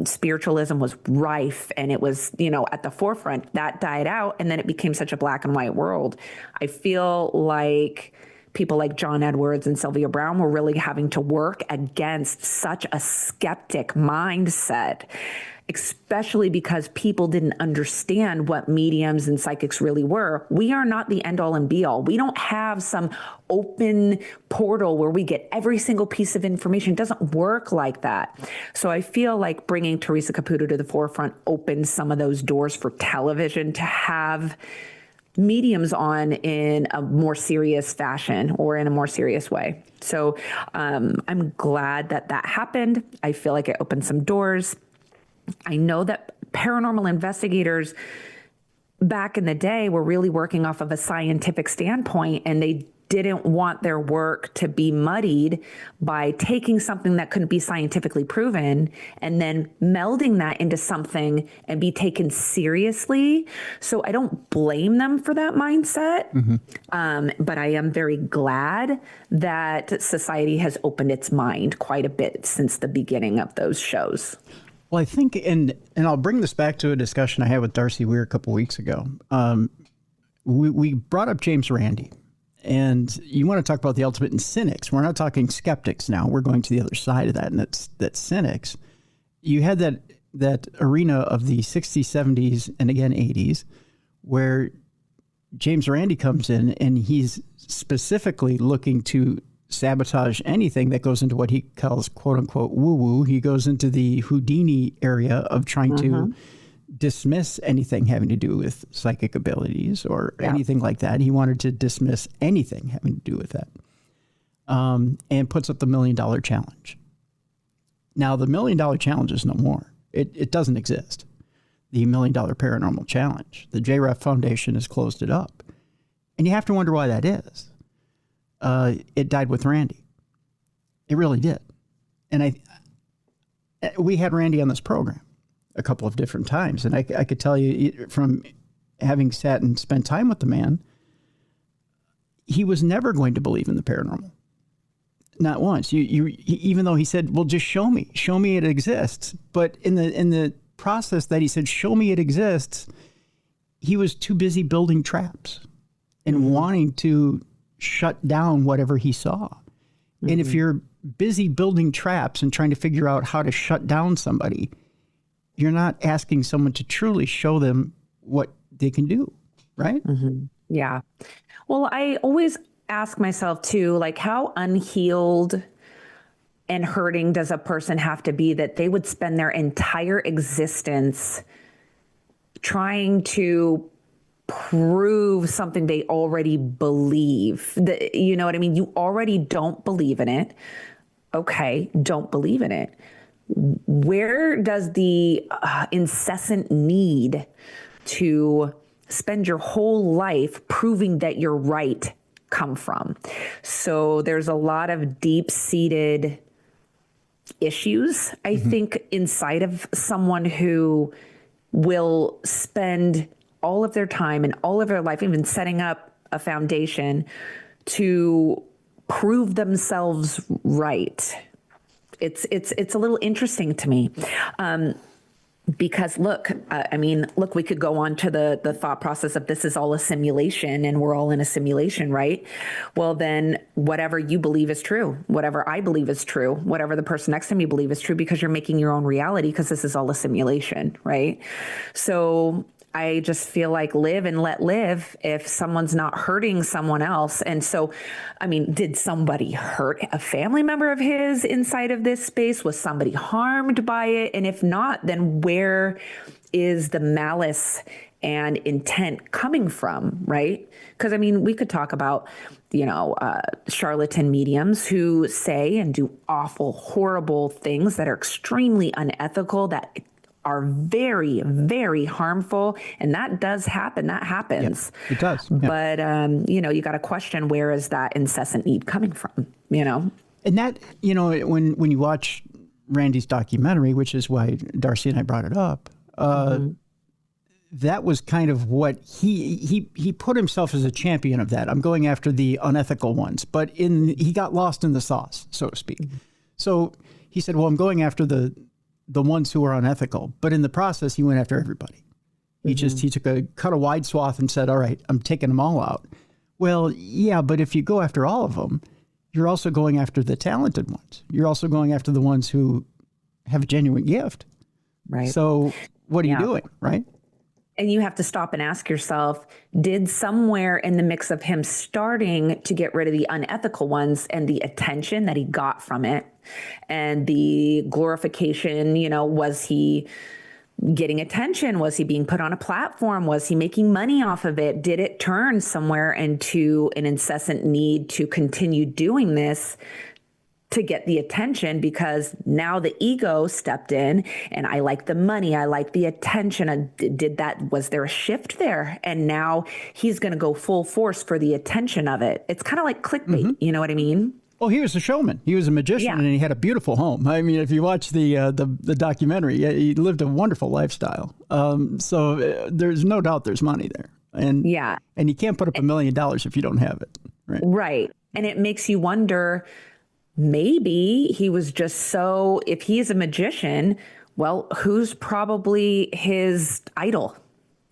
spiritualism was rife and it was, at the forefront. That died out. And then it became such a black and white world. I feel like people like John Edwards and Sylvia Browne were really having to work against such a skeptic mindset, especially because people didn't understand what mediums and psychics really were. We are not the end all and be all. We don't have some open portal where we get every single piece of information. It doesn't work like that. So I feel like bringing Teresa Caputo to the forefront opened some of those doors for television to have mediums on in a more serious fashion or in a more serious way. So I'm glad that happened. I feel like it opened some doors. I know that paranormal investigators back in the day were really working off of a scientific standpoint, and they didn't want their work to be muddied by taking something that couldn't be scientifically proven and then melding that into something and be taken seriously. So I don't blame them for that mindset. But I am very glad that society has opened its mind quite a bit since the beginning of those shows. Well, I think, and I'll bring this back to a discussion I had with Darcy Weir a couple weeks ago. We brought up James Randi. And you want to talk about the ultimate in cynics. We're not talking skeptics now. We're going to the other side of that, and that's cynics. You had that arena of the 60s, 70s, and again 80s, where James Randi comes in, and he's specifically looking to sabotage anything that goes into what he calls quote unquote woo-woo. He goes into the Houdini area of trying to dismiss anything having to do with psychic abilities or anything like that. He wanted to dismiss anything having to do with that. And puts up the $1 million challenge. Now, the $1 million challenge is no more. It doesn't exist. The $1 million paranormal challenge. The JREF Foundation has closed it up. And you have to wonder why that is. It died with Randy. It really did. And we had Randy on this program a couple of different times. And I could tell you from having sat and spent time with the man, he was never going to believe in the paranormal. Not once. Even though he said, well, just show me it exists. But in the process that he said, show me it exists, he was too busy building traps and wanting to shut down whatever he saw. And if you're busy building traps and trying to figure out how to shut down somebody, you're not asking someone to truly show them what they can do, right? Yeah. Well, I always ask myself too, like, how unhealed and hurting does a person have to be that they would spend their entire existence trying to prove something they already believe? You know what I mean? You already don't believe in it. Okay, don't believe in it. Where does the incessant need to spend your whole life proving that you're right come from? So there's a lot of deep-seated issues, I think, inside of someone who will spend all of their time and all of their life, even setting up a foundation to prove themselves right. It's a little interesting to me. Because look, we could go on to the thought process of this is all a simulation and we're all in a simulation, right? Well, then whatever you believe is true, whatever I believe is true, whatever the person next to me believe is true, because you're making your own reality, because this is all a simulation, right? So I just feel like live and let live if someone's not hurting someone else. And so, did somebody hurt a family member of his inside of this space? Was somebody harmed by it? And if not, then where is the malice and intent coming from, right? Because, we could talk about, charlatan mediums who say and do awful, horrible things that are extremely unethical, that are very, very harmful. And that does happen. That happens. Yeah, it does. Yeah. But, you got to question, where is that incessant need coming from, And that, when you watch Randy's documentary, which is why Darcy and I brought it up, that was kind of what he put himself as a champion of that. I'm going after the unethical ones, but he got lost in the sauce, so to speak. So he said, well, I'm going after the ones who are unethical, but in the process, he went after everybody. He cut a wide swath and said, all right, I'm taking them all out. Well, yeah, but if you go after all of them, you're also going after the talented ones. You're also going after the ones who have a genuine gift. Right. So what are you doing, right? And you have to stop and ask yourself, did somewhere in the mix of him starting to get rid of the unethical ones and the attention that he got from it and the glorification, was he getting attention? Was he being put on a platform? Was he making money off of it? Did it turn somewhere into an incessant need to continue doing this to get the attention, because now the ego stepped in and I like the money, I like the attention. Was there a shift there? And now he's going to go full force for the attention of it. It's kind of like clickbait. You know what I mean? Well, he was a showman. He was a magician, and he had a beautiful home. I mean, if you watch the documentary, he lived a wonderful lifestyle. So there's no doubt there's money there. And you can't put up $1 million if you don't have it. Right. And it makes you wonder, maybe he was just if he is a magician, well, who's probably his idol?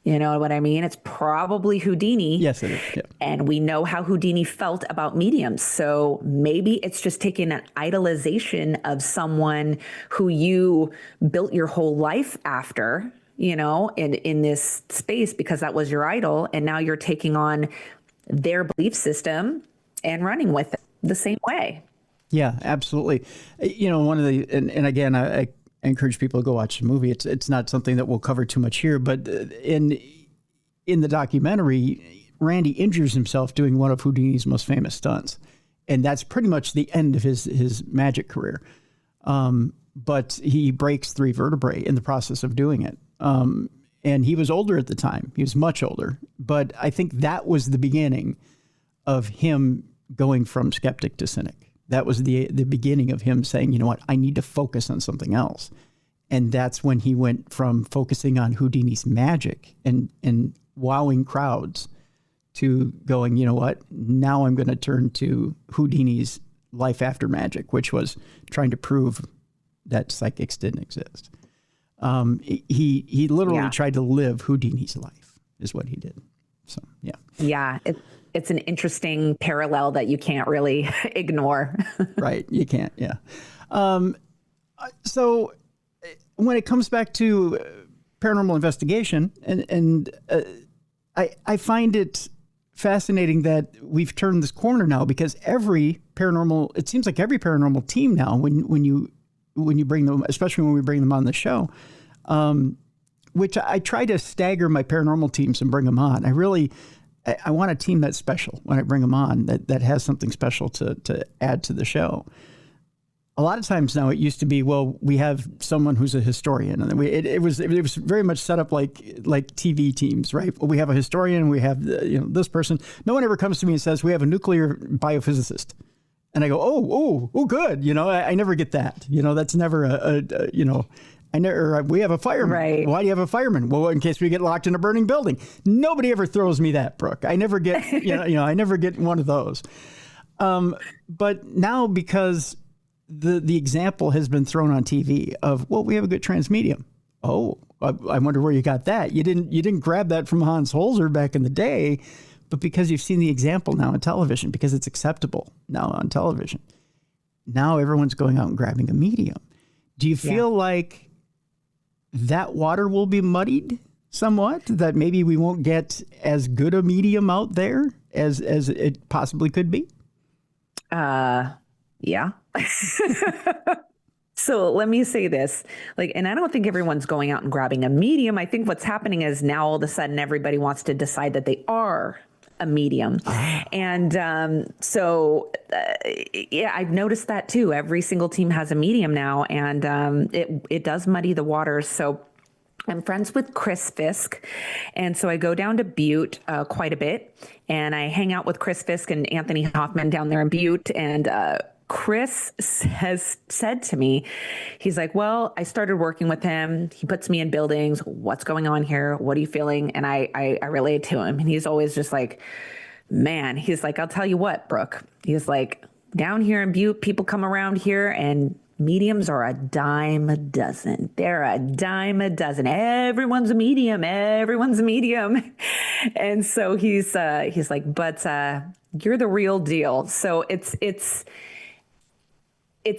You know what I mean? It's probably Houdini. Yes, it is. Yeah. And we know how Houdini felt about mediums. So maybe it's just taking an idolization of someone who you built your whole life after, in this space, because that was your idol. And now you're taking on their belief system and running with it the same way. Yeah, absolutely. One of and again, I encourage people to go watch the movie. It's not something that we'll cover too much here, but in the documentary, Randy injures himself doing one of Houdini's most famous stunts, and that's pretty much the end of his magic career. But he breaks 3 vertebrae in the process of doing it. And he was older at the time. He was much older, but I think that was the beginning of him going from skeptic to cynic. That was the beginning of him saying, you know what, I need to focus on something else. And that's when he went from focusing on Houdini's magic and wowing crowds to going, you know what, now I'm going to turn to Houdini's life after magic, which was trying to prove that psychics didn't exist. He literally tried to live Houdini's life is what he did. So, yeah. Yeah. It's an interesting parallel that you can't really ignore. Right. You can't. Yeah. So when it comes back to paranormal investigation, and I find it fascinating that we've turned this corner now, because it seems like every paranormal team now, when you bring them, especially when we bring them on the show, which I try to stagger my paranormal teams and bring them on. I want a team that's special when I bring them on, that has something special to add to the show. A lot of times now it used to be, well, we have someone who's a historian, and it was very much set up like TV teams, right? We have a historian, we have this person. No one ever comes to me and says, we have a nuclear biophysicist. And I go, oh, good. I never get that. That's never we have a fireman. Right. Why do you have a fireman? Well, in case we get locked in a burning building. Nobody ever throws me that, Brooke. I never get, I never get one of those. But now, because the example has been thrown on TV of, well, we have a good trans medium. Oh, I wonder where you got that. You didn't grab that from Hans Holzer back in the day, but because you've seen the example now on television, because it's acceptable now on television. Now everyone's going out and grabbing a medium. Do you feel like that water will be muddied somewhat, that maybe we won't get as good a medium out there as it possibly could be? Yeah. So let me say this, and I don't think everyone's going out and grabbing a medium. I think what's happening is now all of a sudden everybody wants to decide that they are a medium. And I've noticed that too. Every single team has a medium now, and it does muddy the waters. So I'm friends with Chris Fisk, and so I go down to Butte quite a bit, and I hang out with Chris Fisk and Anthony Hoffman down there in Butte, and Chris has said to me, he's like, well, I started working with him. He puts me in buildings. What's going on here? What are you feeling? And I relayed to him, and he's always just like, man, he's like, I'll tell you what, Brooke. He's like, down here in Butte, people come around here and mediums are a dime a dozen. They're a dime a dozen. Everyone's a medium. Everyone's a medium. And so he's like, but you're the real deal. So it's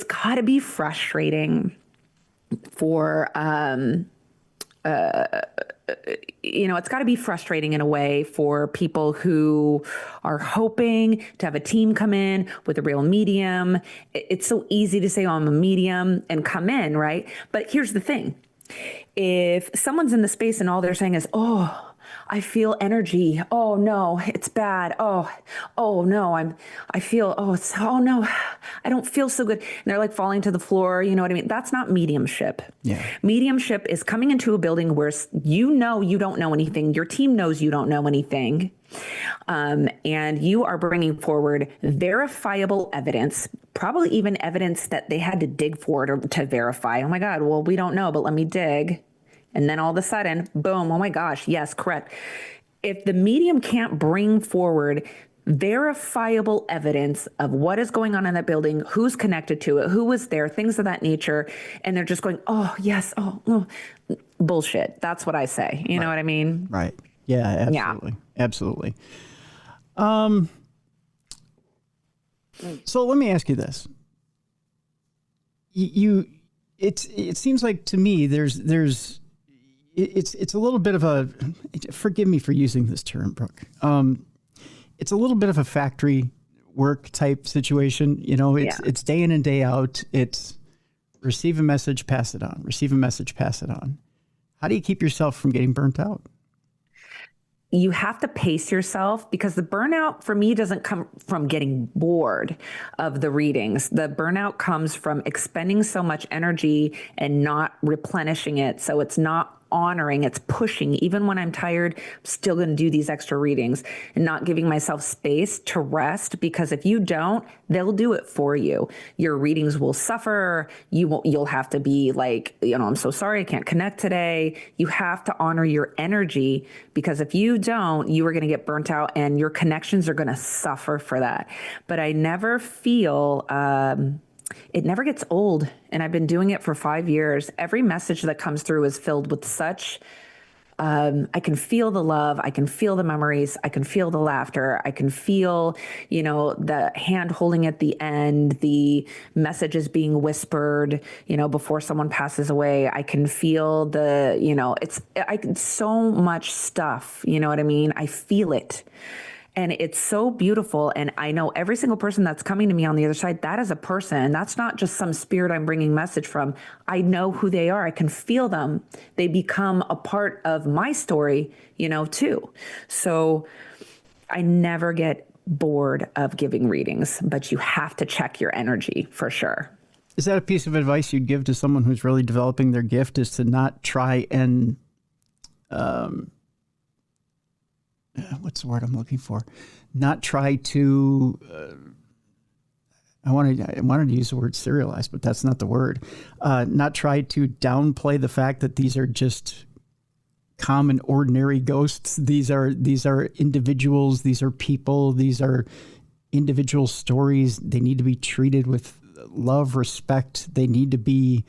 got to be frustrating for it's got to be frustrating in a way for people who are hoping to have a team come in with a real medium. It's so easy to say, oh, I'm a medium and come in, right? But here's the thing. If someone's in the space and all they're saying is, oh, I feel energy. Oh no, it's bad. Oh no, oh no, I don't feel so good. And they're like falling to the floor. You know what I mean? That's not mediumship. Yeah. Mediumship is coming into a building where you don't know anything. Your team knows you don't know anything. And you are bringing forward verifiable evidence, probably even evidence that they had to dig for to verify. Oh my God, well, we don't know, but let me dig. And then all of a sudden, boom, oh my gosh, yes, correct. If the medium can't bring forward verifiable evidence of what is going on in that building, who's connected to it, who was there, things of that nature, and they're just going, oh, yes, oh, bullshit. That's what I say. You know what I mean? Right. Yeah, absolutely. Yeah. Absolutely. So let me ask you this. It seems like to me it's a little bit of a, forgive me for using this term, Brooke. It's a little bit of a factory work type situation. You know, it's day in and day out. It's receive a message, pass it on, receive a message, pass it on. How do you keep yourself from getting burnt out? You have to pace yourself, because the burnout for me doesn't come from getting bored of the readings. The burnout comes from expending so much energy and not replenishing it. So it's not honoring, it's pushing. Even when I'm tired, I'm still going to do these extra readings and not giving myself space to rest, because if you don't, they'll do it for you. Your readings will suffer. You'll have to be like, I'm so sorry, I can't connect today. You have to honor your energy, because if you don't, you are going to get burnt out and your connections are going to suffer for that. But I never feel, it never gets old. And I've been doing it for 5 years. Every message that comes through is filled with such, I can feel the love. I can feel the memories. I can feel the laughter. I can feel, the hand holding at the end, the messages being whispered, before someone passes away. I can feel so much stuff. You know what I mean? I feel it. And it's so beautiful. And I know every single person that's coming to me on the other side, that is a person. That's not just some spirit I'm bringing message from. I know who they are. I can feel them. They become a part of my story, too. So I never get bored of giving readings, but you have to check your energy for sure. Is that a piece of advice you'd give to someone who's really developing their gift, is to not try and, what's the word I'm looking for? Not try to, I wanted to use the word serialize, but that's not the word. Not try to downplay the fact that these are just common, ordinary ghosts. These are individuals. These are people. These are individual stories. They need to be treated with love, respect. Each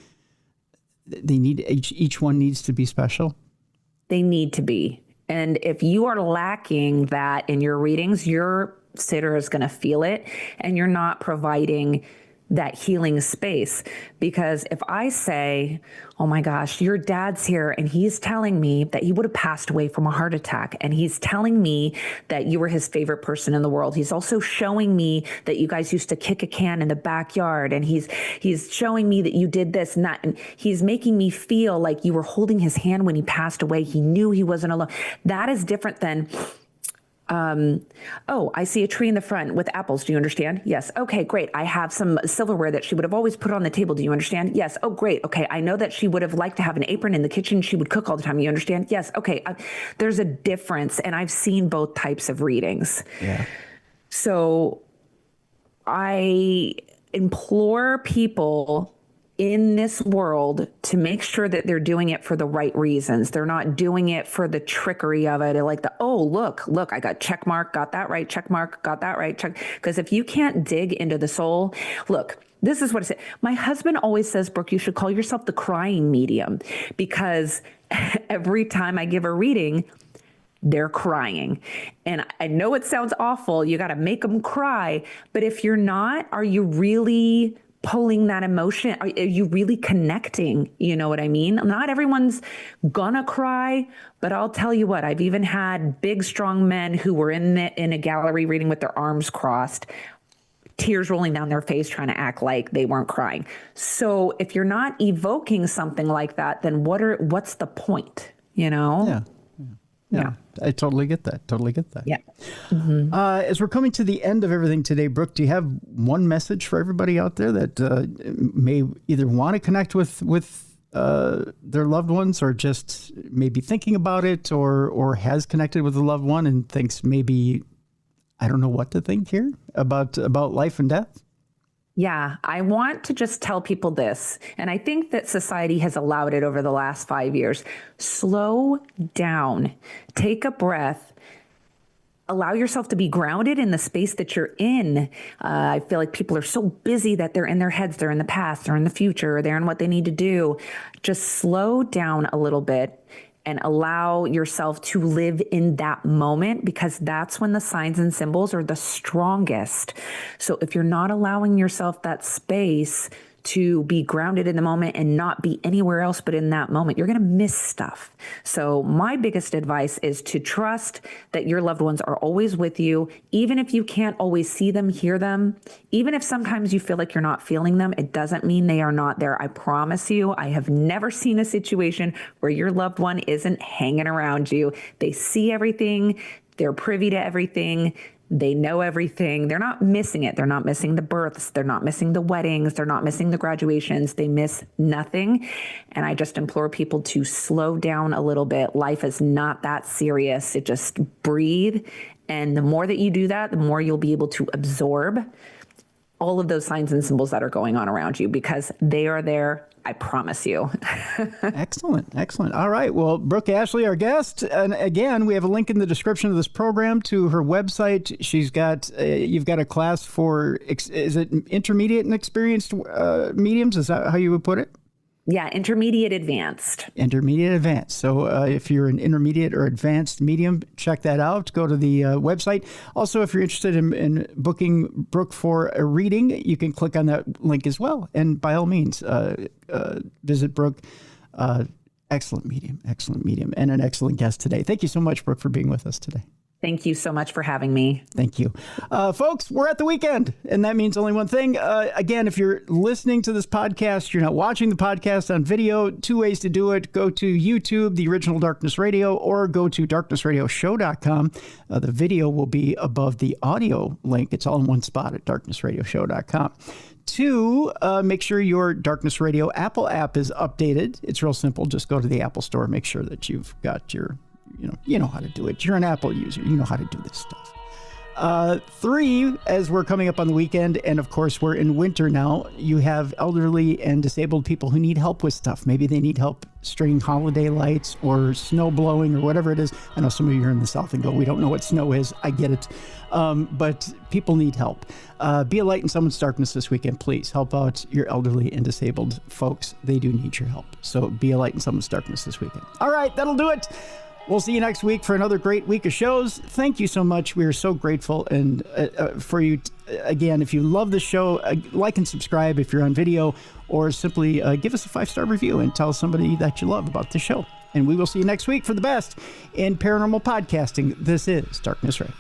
one needs to be special. They need to be. And if you are lacking that in your readings, your sitter is going to feel it, and you're not providing that healing space. Because if I say, oh my gosh, your dad's here and he's telling me that he would have passed away from a heart attack, and he's telling me that you were his favorite person in the world. He's also showing me that you guys used to kick a can in the backyard, and he's showing me that you did this and that, and he's making me feel like you were holding his hand when he passed away. He knew he wasn't alone. That is different than, oh, I see a tree in the front with apples. Do you understand? Yes. Okay, great. I have some silverware that she would have always put on the table. Do you understand? Yes. Oh, great. Okay. I know that she would have liked to have an apron in the kitchen. She would cook all the time. You understand? Yes. Okay. There's a difference. And I've seen both types of readings. Yeah. So I implore people in this world to make sure that they're doing it for the right reasons. They're not doing it for the trickery of it. Like oh, look, I got check mark, got that right, check mark, got that right, check. Because if you can't dig into the soul, look, this is what I say. My husband always says, Brooke, you should call yourself the crying medium, because every time I give a reading, they're crying. And I know it sounds awful. You got to make them cry. But if you're not, are you really pulling that emotion? Are you really connecting? You know what I mean? Not everyone's gonna cry, but I'll tell you what, I've even had big, strong men who were in a gallery reading with their arms crossed, tears rolling down their face, trying to act like they weren't crying. So if you're not evoking something like that, then what's the point? You know? Yeah. I totally get that. Yeah. Mm-hmm. As we're coming to the end of everything today, Brooke, do you have one message for everybody out there that may either want to connect with their loved ones, or just maybe thinking about it, or has connected with a loved one and thinks maybe, I don't know what to think here about life and death? Yeah, I want to just tell people this, and I think that society has allowed it over the last 5 years. Slow down, take a breath, allow yourself to be grounded in the space that you're in. I feel like people are so busy that they're in their heads, they're in the past, they're in the future, they're in what they need to do. Just slow down a little bit and allow yourself to live in that moment, because that's when the signs and symbols are the strongest. So if you're not allowing yourself that space to be grounded in the moment and not be anywhere else but in that moment, you're going to miss stuff. So my biggest advice is to trust that your loved ones are always with you, even if you can't always see them, hear them. Even if sometimes you feel like you're not feeling them, it doesn't mean they are not there. I promise you, I have never seen a situation where your loved one isn't hanging around you. They see everything. They're privy to everything. They know everything. They're not missing it. They're not missing the births. They're not missing the weddings. They're not missing the graduations. They miss nothing. And I just implore people to slow down a little bit. Life is not that serious. It just breathe. And the more that you do that, the more you'll be able to absorb all of those signs and symbols that are going on around you, because they are there. I promise you. Excellent. All right. Well, Brooke Ashley, our guest. And again, we have a link in the description of this program to her website. She's got, you've got a class for, is it intermediate and experienced mediums? Is that how you would put it? Yeah, intermediate advanced. Intermediate advanced. So if you're an intermediate or advanced medium, check that out. Go to the website. Also, if you're interested in booking Brooke for a reading, you can click on that link as well. And by all means, visit Brooke. Excellent medium, and an excellent guest today. Thank you so much, Brooke, for being with us today. Thank you so much for having me. Thank you. Folks, we're at the weekend, and that means only one thing. Again, if you're listening to this podcast, you're not watching the podcast on video, two ways to do it. Go to YouTube, The Original Darkness Radio, or go to darknessradioshow.com. The video will be above the audio link. It's all in one spot at darknessradioshow.com. Two, make sure your Darkness Radio Apple app is updated. It's real simple. Just go to the Apple Store, make sure that you've got your you know how to do it. You're an Apple user. You know how to do this stuff. Three, as we're coming up on the weekend, and of course we're in winter now, you have elderly and disabled people who need help with stuff. Maybe they need help stringing holiday lights or snow blowing or whatever it is. I know some of you are in the South and go, we don't know what snow is. I get it. But people need help. Be a light in someone's darkness this weekend, please. Help out your elderly and disabled folks. They do need your help. So be a light in someone's darkness this weekend. All right, that'll do it. We'll see you next week for another great week of shows. Thank you so much. We are so grateful and for you. Again, if you love the show, like and subscribe if you're on video, or simply give us a 5-star review and tell somebody that you love about the show. And we will see you next week for the best in paranormal podcasting. This is Darkness Ray.